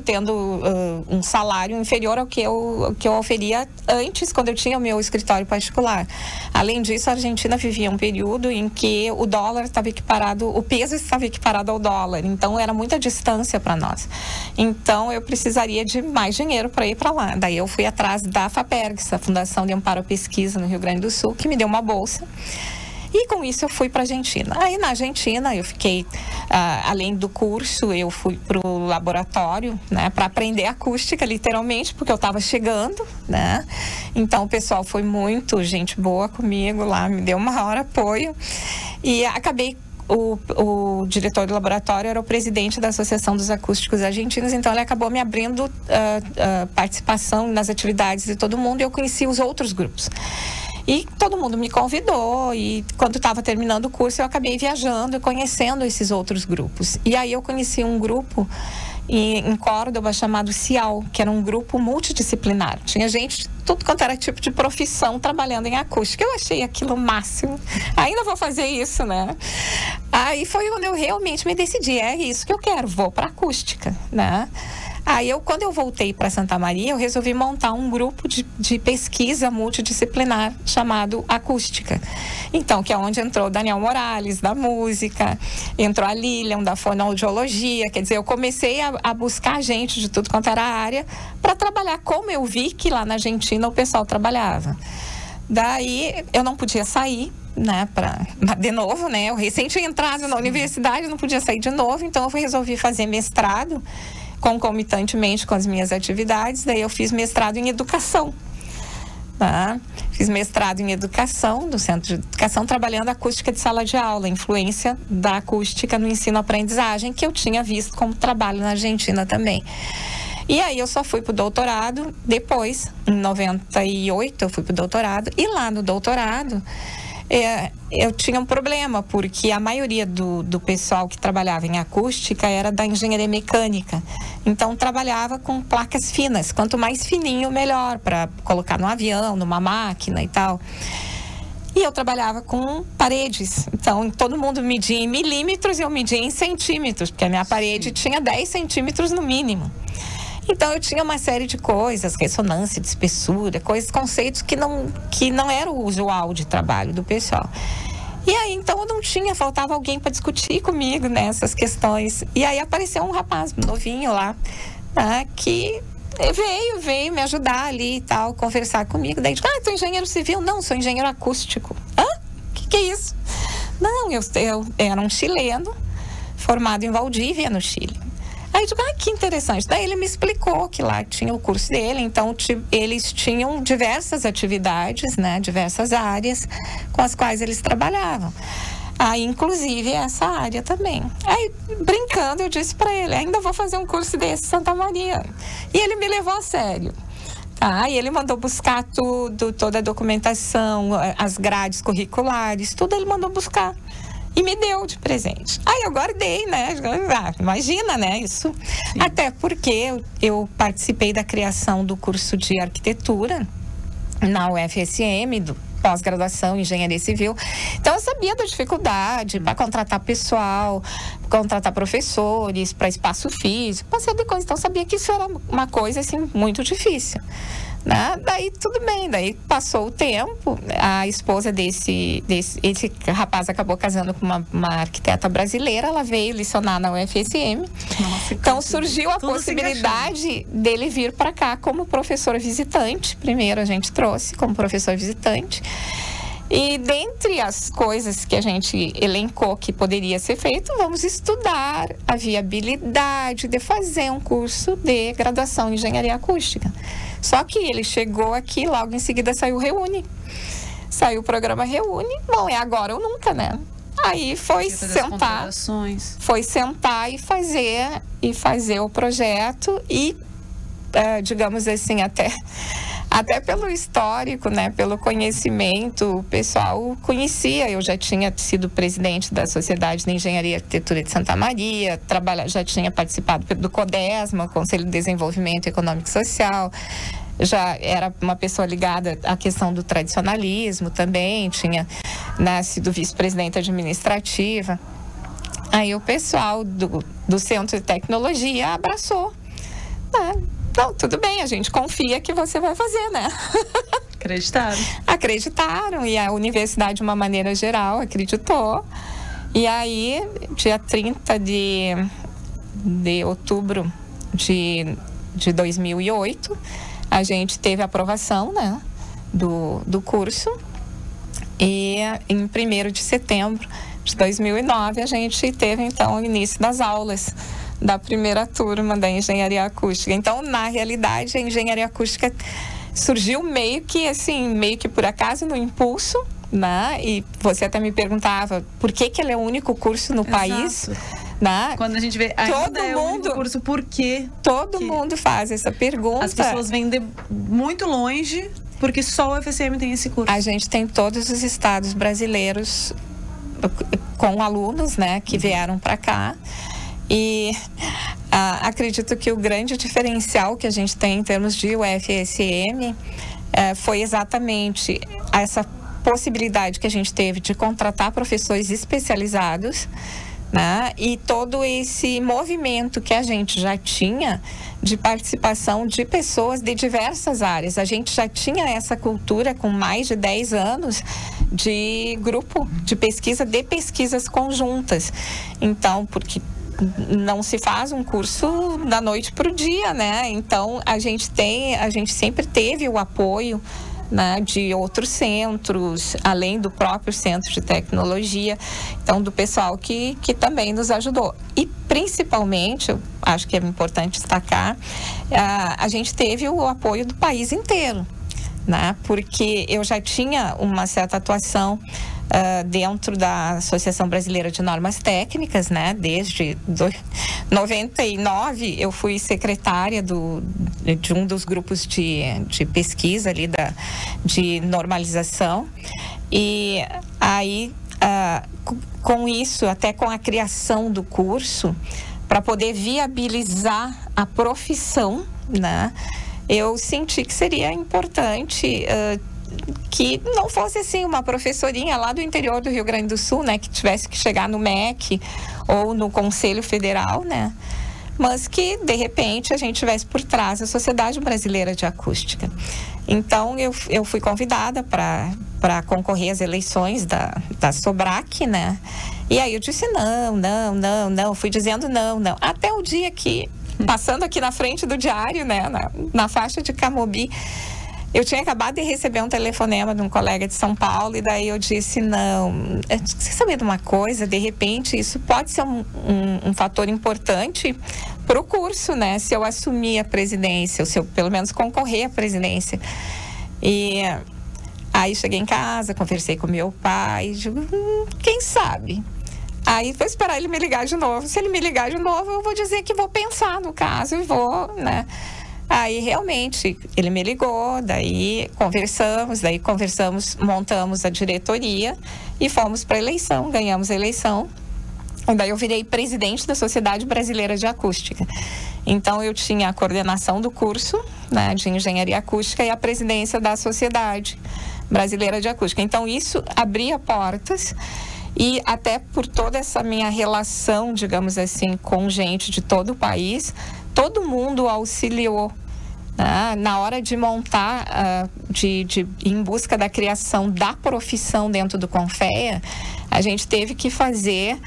tendo um salário inferior ao que eu oferia antes, quando eu tinha o meu escritório particular. Além disso, a Argentina vivia um período em que o dólar estava equiparado, o peso estava equiparado ao dólar, então era muita distância para nós. Então eu precisaria de mais dinheiro para ir para lá. Daí eu fui atrás da FAPERGS, a Fundação de Amparo à Pesquisa no Rio Grande do Sul, que me deu uma bolsa. E com isso eu fui para a Argentina. Aí na Argentina eu fiquei, além do curso, eu fui para o laboratório, né, para aprender acústica, literalmente, porque eu estava chegando, né? Então o pessoal foi muito gente boa comigo lá, me deu o maior apoio. E acabei, o diretor do laboratório era o presidente da Associação dos Acústicos Argentinos, então ele acabou me abrindo participação nas atividades de todo mundo, e eu conheci os outros grupos. E todo mundo me convidou, e quando estava terminando o curso eu acabei viajando e conhecendo esses outros grupos. E aí eu conheci um grupo em Córdoba chamado CIAL, que era um grupo multidisciplinar. Tinha gente de tudo quanto era tipo de profissão trabalhando em acústica. Eu achei aquilo o máximo. Ainda vou fazer isso, né? Aí foi quando eu realmente me decidi, é isso que eu quero, vou para acústica, né? Aí quando eu voltei para Santa Maria, eu resolvi montar um grupo de pesquisa multidisciplinar chamado Acústica. Então, que é onde entrou o Daniel Morales, da música, entrou a Lilian, da fonoaudiologia. Quer dizer, eu comecei a buscar gente de tudo quanto era área para trabalhar como eu vi que lá na Argentina o pessoal trabalhava. Daí, eu não podia sair, né, de novo, né? Eu recém tinha entrado na universidade, eu não podia sair de novo, então eu resolvi fazer mestrado concomitantemente com as minhas atividades. Daí eu fiz mestrado em educação, tá? Fiz mestrado em educação, do Centro de Educação, trabalhando acústica de sala de aula, influência da acústica no ensino-aprendizagem, que eu tinha visto como trabalho na Argentina também. E aí eu só fui pro doutorado depois, em 98 eu fui pro doutorado, e lá no doutorado eu tinha um problema, porque a maioria do pessoal que trabalhava em acústica era da engenharia mecânica. Então, trabalhava com placas finas. Quanto mais fininho, melhor, para colocar no avião, numa máquina e tal. E eu trabalhava com paredes. Então, todo mundo media em milímetros e eu media em centímetros, porque a minha parede tinha 10 centímetros no mínimo. Então eu tinha uma série de coisas, ressonância de espessura, conceitos que não era o usual de trabalho do pessoal. E aí então eu não tinha, faltava alguém para discutir comigo nessas questões. E aí apareceu um rapaz novinho lá, né, que veio me ajudar ali e tal, conversar comigo. Daí eu tu é engenheiro civil? Não, sou engenheiro acústico. Que é isso? Não, eu era um chileno formado em Valdívia, no Chile. Aí eu digo, que interessante. Daí ele me explicou que lá tinha o curso dele, então eles tinham diversas atividades, né, diversas áreas com as quais eles trabalhavam. Aí, inclusive, essa área também. Aí, brincando, eu disse para ele, ainda vou fazer um curso desse, Santa Maria. E ele me levou a sério. E ele mandou buscar tudo, toda a documentação, as grades curriculares, tudo ele mandou buscar. E me deu de presente. Aí eu guardei, né? Imagina, né? Isso. Sim. Até porque eu participei da criação do curso de arquitetura na UFSM, do pós-graduação em engenharia civil. Então eu sabia da dificuldade para contratar pessoal, contratar professores, para espaço físico, uma série de coisas. Então eu sabia que isso era uma coisa assim muito difícil. Né? Daí tudo bem, daí passou o tempo, a esposa esse rapaz acabou casando com uma arquiteta brasileira, ela veio licionar na UFSM. Nossa, então surgiu a possibilidade dele vir para cá como professor visitante. Primeiro a gente trouxe como professor visitante. E dentre as coisas que a gente elencou que poderia ser feito, vamos estudar a viabilidade de fazer um curso de graduação em engenharia acústica. Só que ele chegou aqui, logo em seguida saiu o Reúne. Saiu o programa Reúne. Bom, é agora ou nunca, né? Aí foi sentar e fazer o projeto e, digamos assim, até pelo histórico, né, pelo conhecimento, o pessoal conhecia. Eu já tinha sido presidente da Sociedade de Engenharia e Arquitetura de Santa Maria, já tinha participado do CODESMA, Conselho de Desenvolvimento Econômico e Social, já era uma pessoa ligada à questão do tradicionalismo também, tinha sido vice-presidente administrativa. Aí o pessoal do Centro de Tecnologia abraçou, né? Não, tudo bem, a gente confia que você vai fazer, né? Acreditaram, e a universidade, de uma maneira geral, acreditou. E aí, dia 30 de outubro de 2008, a gente teve a aprovação, né, do curso. E em 1º de setembro de 2009, a gente teve, então, o início das aulas da primeira turma da engenharia acústica. Então, na realidade, a engenharia acústica surgiu meio que por acaso, no impulso, né? E você até me perguntava por que ele é o único curso no país, né? Quando a gente vê o único curso, por quê? Todo mundo faz essa pergunta. As pessoas vêm de muito longe porque só o UFSM tem esse curso. A gente tem todos os estados brasileiros com alunos, né, que vieram para cá. E acredito que o grande diferencial que a gente tem em termos de UFSM foi exatamente essa possibilidade que a gente teve de contratar professores especializados, né? E todo esse movimento que a gente já tinha de participação de pessoas de diversas áreas. A gente já tinha essa cultura com mais de 10 anos de grupo de pesquisas conjuntas. Então, porque não se faz um curso da noite para o dia, né? Então, a gente sempre teve o apoio, né, de outros centros, além do próprio Centro de Tecnologia, então do pessoal que também nos ajudou. E principalmente, eu acho que é importante destacar, a gente teve o apoio do país inteiro, né? Porque eu já tinha uma certa atuação dentro da Associação Brasileira de Normas Técnicas, né? Desde 99 eu fui secretária de um dos grupos de pesquisa ali de normalização, e aí com isso, até com a criação do curso, para poder viabilizar a profissão, né? Eu senti que seria importante que não fosse assim uma professorinha lá do interior do Rio Grande do Sul, né, que tivesse que chegar no MEC ou no Conselho Federal, né, mas que de repente a gente tivesse por trás a Sociedade Brasileira de Acústica. Então eu fui convidada para concorrer às eleições da Sobrac, né, e aí eu disse não, fui dizendo não, até o dia que, passando aqui na frente do diário, né, na faixa de Camobi, eu tinha acabado de receber um telefonema de um colega de São Paulo, e daí eu disse, não, você sabe de uma coisa, de repente isso pode ser um fator importante para o curso, né? Se eu assumir a presidência, ou se eu pelo menos concorrer à presidência. E aí cheguei em casa, conversei com meu pai, digo, quem sabe? Aí vou esperar ele me ligar de novo. Se ele me ligar de novo, eu vou dizer que vou pensar no caso e vou, né? Aí realmente ele me ligou, daí conversamos, montamos a diretoria e fomos para a eleição, ganhamos a eleição. E daí eu virei presidente da Sociedade Brasileira de Acústica. Então eu tinha a coordenação do curso, né, de Engenharia Acústica e a presidência da Sociedade Brasileira de Acústica. Então isso abria portas. E até por toda essa minha relação, digamos assim, com gente de todo o país, todo mundo auxiliou, né? Na hora de montar, em busca da criação da profissão dentro do Confea, a gente teve que fazer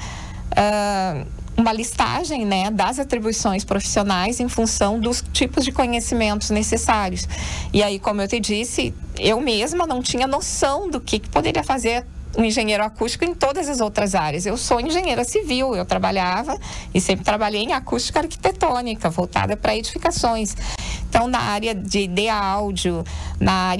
uma listagem, né, das atribuições profissionais em função dos tipos de conhecimentos necessários. E aí, como eu te disse, eu mesma não tinha noção do que poderia fazer um engenheiro acústico em todas as outras áreas. Eu sou engenheira civil, eu trabalhava e sempre trabalhei em acústica arquitetônica, voltada para edificações. Então, na área de áudio, na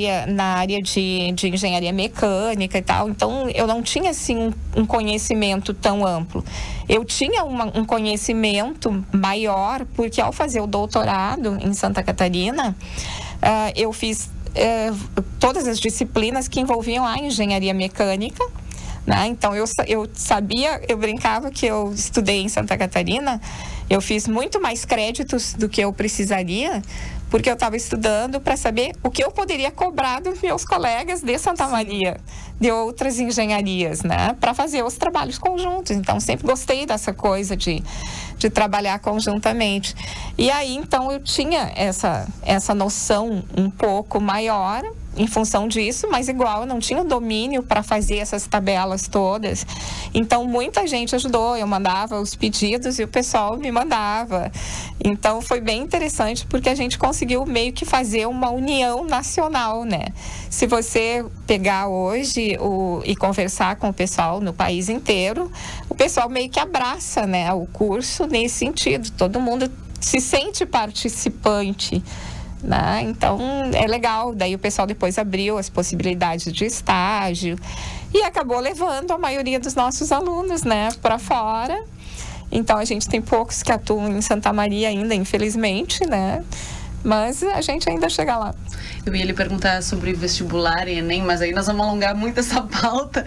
área de engenharia mecânica e tal. Então, eu não tinha, assim, um conhecimento tão amplo. Eu tinha um conhecimento maior, porque ao fazer o doutorado em Santa Catarina, eu fiz todas as disciplinas que envolviam a engenharia mecânica, né? Então eu sabia, eu brincava que eu estudei em Santa Catarina, eu fiz muito mais créditos do que eu precisaria, porque eu estava estudando para saber o que eu poderia cobrar dos meus colegas de Santa Maria, de outras engenharias, né? Para fazer os trabalhos conjuntos. Então sempre gostei dessa coisa de trabalhar conjuntamente. E aí, então, eu tinha essa noção um pouco maior em função disso, mas igual eu não tinha domínio para fazer essas tabelas todas. Então, muita gente ajudou. Eu mandava os pedidos e o pessoal me mandava. Então, foi bem interessante porque a gente conseguiu meio que fazer uma união nacional, né? Se você pegar hoje e conversar com o pessoal no país inteiro, o pessoal meio que abraça, né, o curso nesse sentido. Todo mundo se sente participante, né? Então é legal. Daí o pessoal depois abriu as possibilidades de estágio e acabou levando a maioria dos nossos alunos, né, para fora. Então a gente tem poucos que atuam em Santa Maria ainda, infelizmente, né? Mas a gente ainda chega lá. Eu ia lhe perguntar sobre vestibular e Enem, mas aí nós vamos alongar muito essa pauta.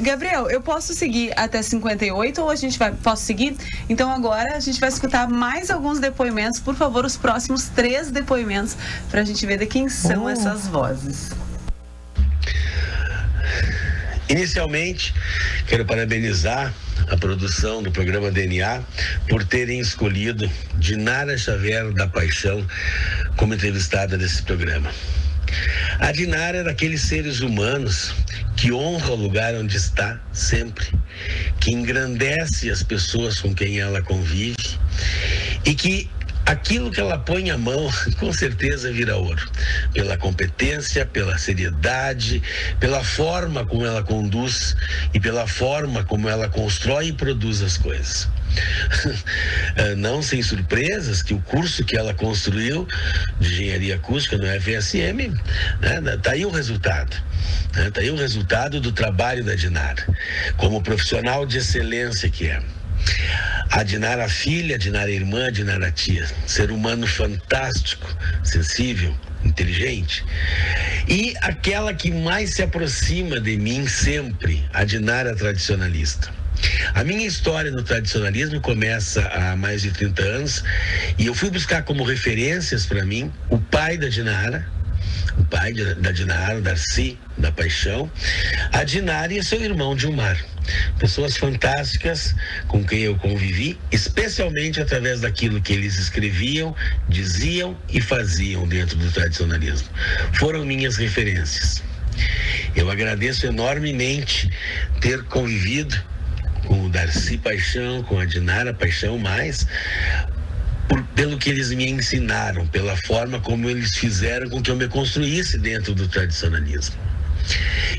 Gabriel, eu posso seguir até 58 ou posso seguir? Então agora a gente vai escutar mais alguns depoimentos. Por favor, os próximos 3 depoimentos, para a gente ver de quem são essas vozes. Inicialmente, quero parabenizar a produção do programa DNA por terem escolhido Dinara Xavier da Paixão como entrevistada desse programa. A Dinara é daqueles seres humanos que honra o lugar onde está sempre, que engrandece as pessoas com quem ela convive e que aquilo que ela põe a mão, com certeza vira ouro. Pela competência, pela seriedade, pela forma como ela conduz e pela forma como ela constrói e produz as coisas. Não sem surpresas que o curso que ela construiu de engenharia acústica no FSM, né, tá aí o resultado. Tá aí o resultado do trabalho da Dinara, como profissional de excelência que é. A Dinara filha, a Dinara irmã, a Dinara tia, ser humano fantástico, sensível, inteligente. E aquela que mais se aproxima de mim sempre, a Dinara tradicionalista. A minha história no tradicionalismo começa há mais de 30 anos e eu fui buscar como referências para mim o pai da Dinara, o pai da Dinara, Darcy da Paixão, a Dinara e seu irmão Dilmar. Pessoas fantásticas com quem eu convivi, especialmente através daquilo que eles escreviam, diziam e faziam dentro do tradicionalismo. Foram minhas referências. Eu agradeço enormemente ter convivido com o Darcy Paixão, com a Dinara Paixão, pelo que eles me ensinaram, pela forma como eles fizeram com que eu me construísse dentro do tradicionalismo.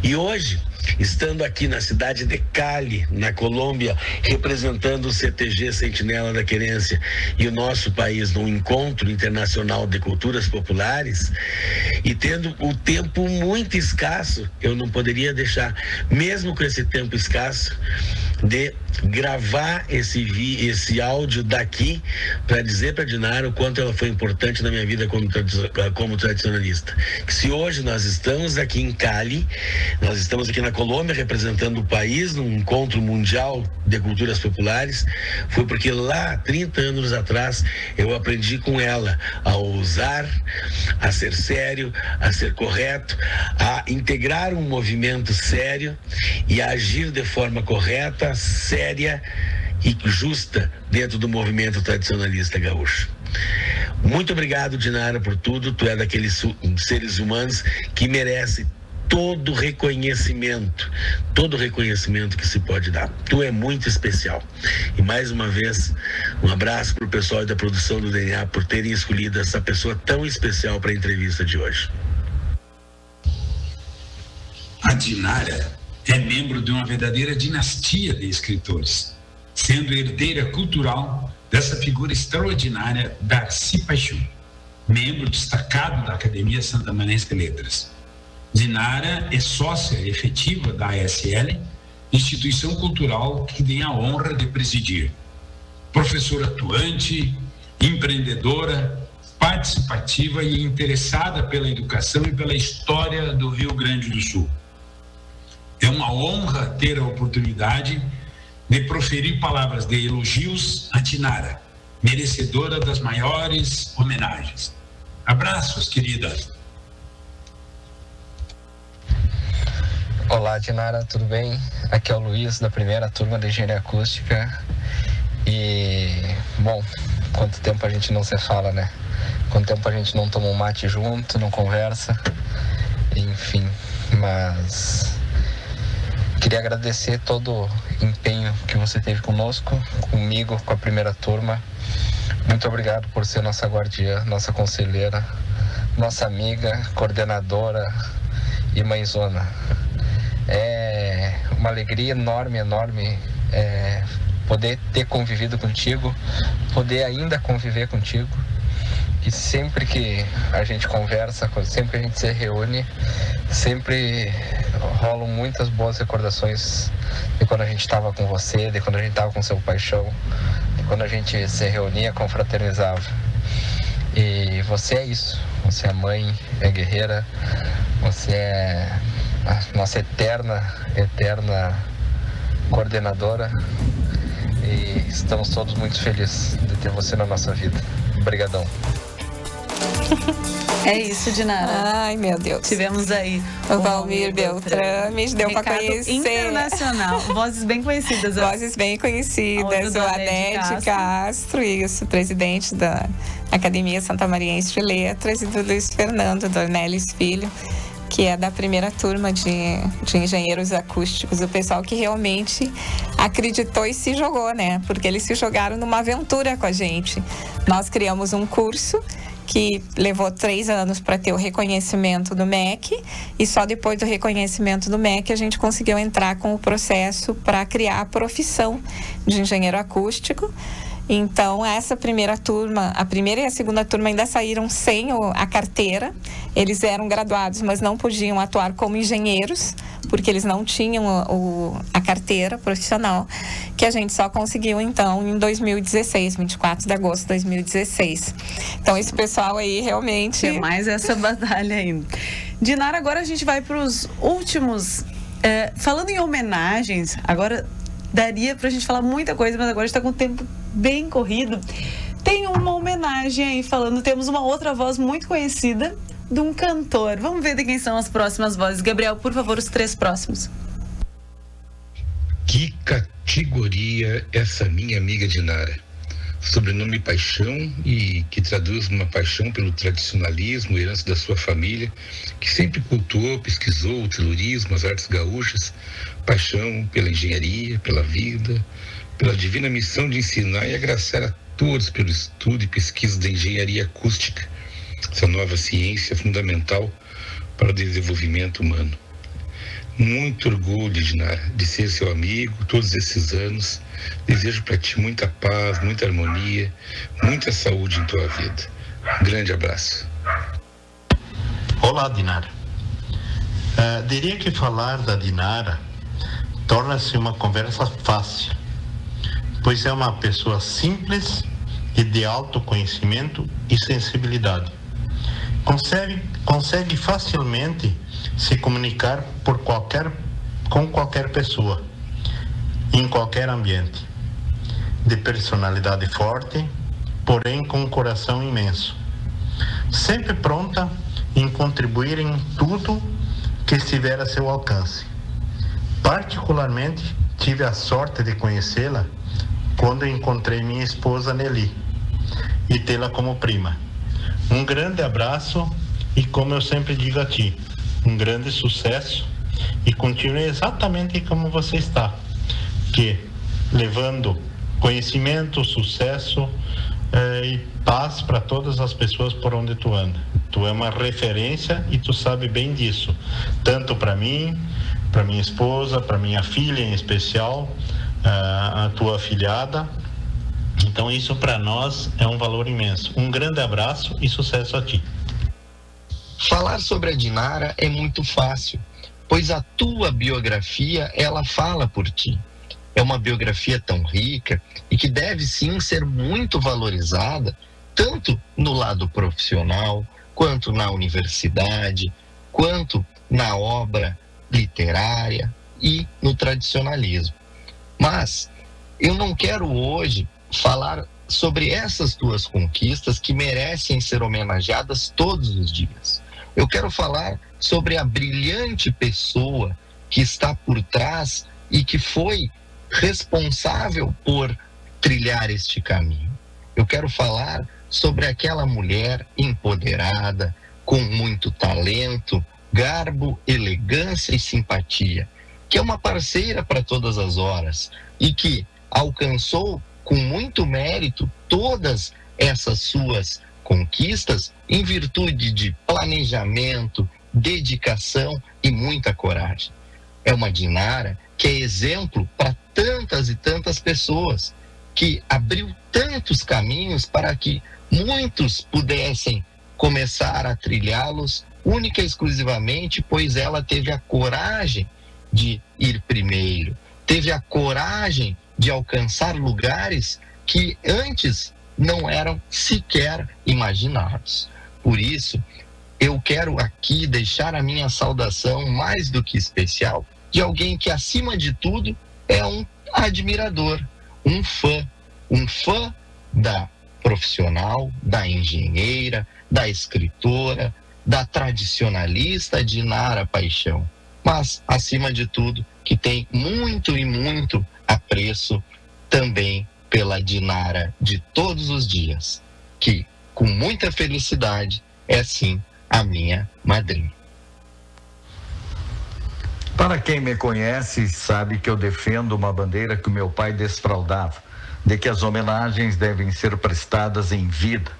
E hoje, estando aqui na cidade de Cali, na Colômbia, representando o CTG Sentinela da Querência e o nosso país no Encontro Internacional de Culturas Populares, e tendo o tempo muito escasso, eu não poderia deixar, mesmo com esse tempo escasso, de gravar esse áudio daqui para dizer para Dinara o quanto ela foi importante na minha vida como tradicionalista. Que se hoje nós estamos aqui em Cali, nós estamos aqui na Colômbia representando o país num encontro mundial de culturas populares, foi porque lá, 30 anos atrás, eu aprendi com ela a ousar, a ser sério, a ser correto, a integrar um movimento sério e a agir de forma correta, séria e justa dentro do movimento tradicionalista gaúcho. Muito obrigado, Dinara, por tudo. Tu é daqueles seres humanos que merece todo reconhecimento que se pode dar. Tu é muito especial. E mais uma vez, um abraço para o pessoal da produção do DNA por terem escolhido essa pessoa tão especial para a entrevista de hoje. A Dinara é membro de uma verdadeira dinastia de escritores, sendo herdeira cultural dessa figura extraordinária, Darcy Paixão, membro destacado da Academia Santamarense de Letras. Dinara é sócia efetiva da ASL, instituição cultural que tem a honra de presidir. Professora atuante, empreendedora, participativa e interessada pela educação e pela história do Rio Grande do Sul. É uma honra ter a oportunidade de proferir palavras de elogios a Dinara, merecedora das maiores homenagens. Abraços, querida. Olá, Dinara, tudo bem? Aqui é o Luiz, da primeira turma de Engenharia Acústica. E, bom, quanto tempo a gente não se fala, né? Quanto tempo a gente não toma um mate junto, não conversa. Enfim, mas queria agradecer todo o empenho que você teve conosco, comigo, com a primeira turma. Muito obrigado por ser nossa guardiã, nossa conselheira, nossa amiga, coordenadora e mãezona. É uma alegria enorme poder ter convivido contigo, poder ainda conviver contigo. E sempre que a gente conversa, sempre que a gente se reúne, sempre rolam muitas boas recordações de quando a gente estava com você, de quando a gente estava com seu Paixão, de quando a gente se reunia, confraternizava. E você é isso, você é mãe, é guerreira, você é a nossa eterna coordenadora e estamos todos muito felizes de ter você na nossa vida. Obrigadão. É isso, Dinara. Ai, meu Deus. Tivemos aí o Valmir Beltrame, deu para conhecer. Internacional, vozes bem conhecidas. Vozes bem conhecidas, o Aded Castro, isso, presidente da Academia Santamariense de Letras, e do Luiz Fernando Dornelles Filho, que é da primeira turma de engenheiros acústicos, o pessoal que realmente acreditou e se jogou, né? Porque eles se jogaram numa aventura com a gente. Nós criamos um curso que levou 3 anos para ter o reconhecimento do MEC, e só depois do reconhecimento do MEC a gente conseguiu entrar com o processo para criar a profissão de engenheiro acústico. Então, essa primeira turma, a primeira e a segunda turma ainda saíram sem a carteira. Eles eram graduados, mas não podiam atuar como engenheiros, porque eles não tinham a carteira profissional, que a gente só conseguiu, então, em 2016, 24 de agosto de 2016. Então, esse pessoal aí realmente... Tem mais essa batalha ainda. Dinara, agora a gente vai para os últimos... falando em homenagens, agora... daria pra gente falar muita coisa, mas agora está com o tempo bem corrido. Tem uma homenagem aí falando, temos uma outra voz muito conhecida de um cantor. Vamos ver de quem são as próximas vozes. Gabriel, por favor, os 3 próximos. Que categoria essa minha amiga Dinara. Sobrenome Paixão, e que traduz uma paixão pelo tradicionalismo, herança da sua família, que sempre cultuou, pesquisou o terrorismo, as artes gaúchas, paixão pela engenharia, pela vida, pela divina missão de ensinar e agraciar a todos pelo estudo e pesquisa da engenharia acústica, essa nova ciência fundamental para o desenvolvimento humano. Muito orgulho, Dinara, de ser seu amigo todos esses anos. Desejo para ti muita paz, muita harmonia, muita saúde em tua vida. Um grande abraço. Olá, Dinara. Diria que falar da Dinara torna-se uma conversa fácil, pois é uma pessoa simples e de autoconhecimento e sensibilidade. Consegue facilmente se comunicar com qualquer pessoa, em qualquer ambiente. De personalidade forte, porém com um coração imenso. Sempre pronta em contribuir em tudo que estiver a seu alcance. Particularmente, tive a sorte de conhecê-la quando encontrei minha esposa Nelly e tê-la como prima. Um grande abraço e, como eu sempre digo a ti, um grande sucesso e continue exatamente como você está, que levando conhecimento, sucesso e paz para todas as pessoas por onde tu anda. Tu é uma referência e tu sabe bem disso, tanto para mim, para minha esposa, para minha filha em especial, a tua afilhada. Então isso para nós é um valor imenso. Um grande abraço e sucesso a ti. Falar sobre a Dinara é muito fácil, pois a tua biografia, ela fala por ti. É uma biografia tão rica e que deve sim ser muito valorizada, tanto no lado profissional, quanto na universidade, quanto na obra literária e no tradicionalismo. Mas eu não quero hoje falar sobre essas tuas conquistas que merecem ser homenageadas todos os dias. Eu quero falar sobre a brilhante pessoa que está por trás e que foi responsável por trilhar este caminho. Eu quero falar sobre aquela mulher empoderada, com muito talento, garbo, elegância e simpatia, que é uma parceira para todas as horas e que alcançou com muito mérito todas essas suas conquistas em virtude de planejamento, dedicação e muita coragem. É uma Dinara que é exemplo para tantas e tantas pessoas, que abriu tantos caminhos para que muitos pudessem começar a trilhá-los única e exclusivamente, pois ela teve a coragem de ir primeiro, teve a coragem de alcançar lugares que antes não eram sequer imaginados. Por isso, eu quero aqui deixar a minha saudação mais do que especial de alguém que, acima de tudo, é um admirador, um fã da profissional, da engenheira, da escritora, da tradicionalista Dinara Paixão, mas, acima de tudo, que tem muito e muito apreço também pela Dinara de todos os dias, que, com muita felicidade, é sim a minha madrinha. Para quem me conhece, sabe que eu defendo uma bandeira que o meu pai desfraldava, de que as homenagens devem ser prestadas em vida.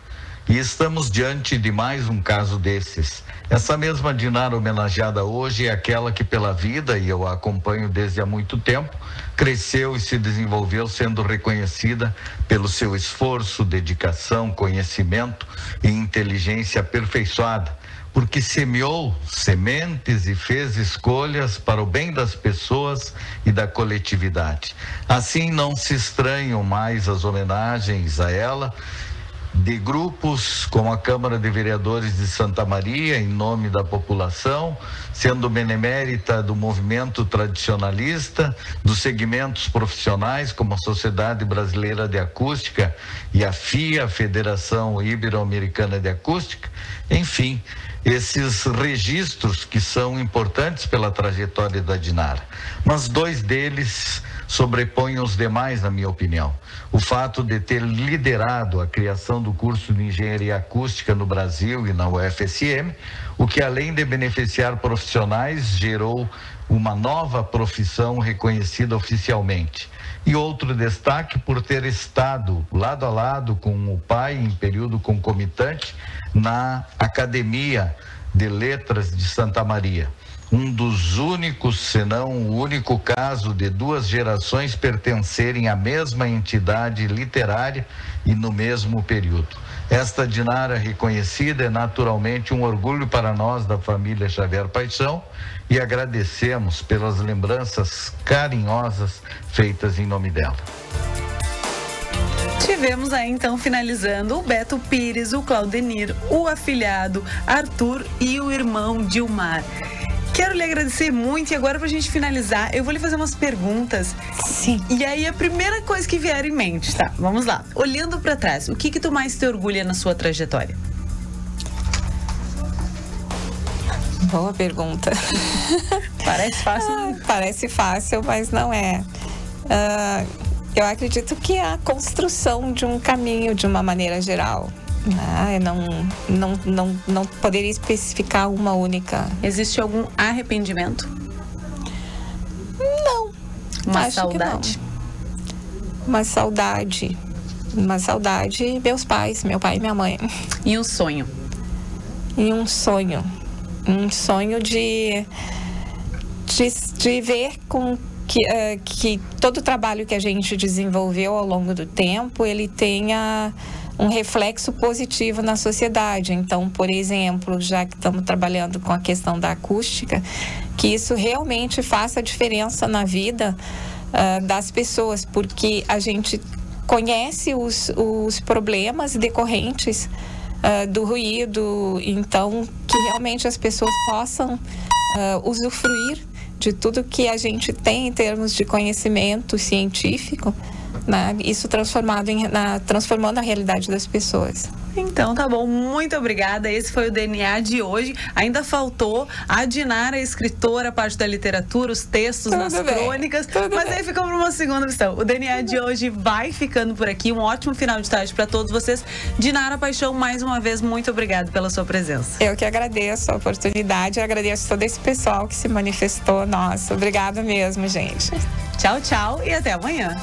E estamos diante de mais um caso desses. Essa mesma Dinara homenageada hoje é aquela que, pela vida, e eu a acompanho desde há muito tempo, cresceu e se desenvolveu sendo reconhecida pelo seu esforço, dedicação, conhecimento e inteligência aperfeiçoada, porque semeou sementes e fez escolhas para o bem das pessoas e da coletividade. Assim, não se estranham mais as homenagens a ela de grupos como a Câmara de Vereadores de Santa Maria, em nome da população, sendo benemérita do movimento tradicionalista, dos segmentos profissionais como a Sociedade Brasileira de Acústica e a FIA, a Federação Ibero-Americana de Acústica, enfim, esses registros que são importantes pela trajetória da Dinara. Mas dois deles sobrepõem os demais, na minha opinião. O fato de ter liderado a criação do curso de Engenharia Acústica no Brasil e na UFSM, o que, além de beneficiar profissionais, gerou uma nova profissão reconhecida oficialmente. E outro destaque por ter estado lado a lado com o pai em período concomitante na Academia de Letras de Santa Maria. um dos únicos, se não o único caso de 2 gerações pertencerem à mesma entidade literária e no mesmo período. Esta Dinara reconhecida é naturalmente um orgulho para nós da família Xavier Paixão e agradecemos pelas lembranças carinhosas feitas em nome dela. Tivemos aí, então, finalizando, o Beto Pires, o Claudenir, o afilhado Arthur e o irmão Dilmar. Quero lhe agradecer muito e agora, pra gente finalizar, eu vou lhe fazer umas perguntas. Sim. E aí, a primeira coisa que vier em mente, tá? Vamos lá. Olhando pra trás, o que tu mais te orgulha na sua trajetória? Boa pergunta. Parece fácil? Parece fácil, mas não é. Eu acredito que é a construção de um caminho de uma maneira geral. Eu não poderia especificar uma única. Existe algum arrependimento? Não. Uma saudade? Uma saudade, meus pais, meu pai e minha mãe. E um sonho? Um sonho de ver com que todo o trabalho que a gente desenvolveu ao longo do tempo, ele tenha um reflexo positivo na sociedade. Então, por exemplo, já que estamos trabalhando com a questão da acústica, que isso realmente faça diferença na vida das pessoas, porque a gente conhece os problemas decorrentes do ruído, então que realmente as pessoas possam usufruir de tudo que a gente tem em termos de conhecimento científico, né? Isso transformando a realidade das pessoas. Então, tá bom. Muito obrigada. Esse foi o DNA de hoje. Ainda faltou a Dinara, a escritora, a parte da literatura, os textos nas crônicas. Mas aí ficou para uma segunda questão. O DNA de hoje vai ficando por aqui. Um ótimo final de tarde para todos vocês. Dinara Paixão, mais uma vez, muito obrigada pela sua presença. Eu que agradeço a oportunidade. Eu agradeço todo esse pessoal que se manifestou. Nossa, obrigada mesmo, gente. Tchau, tchau e até amanhã.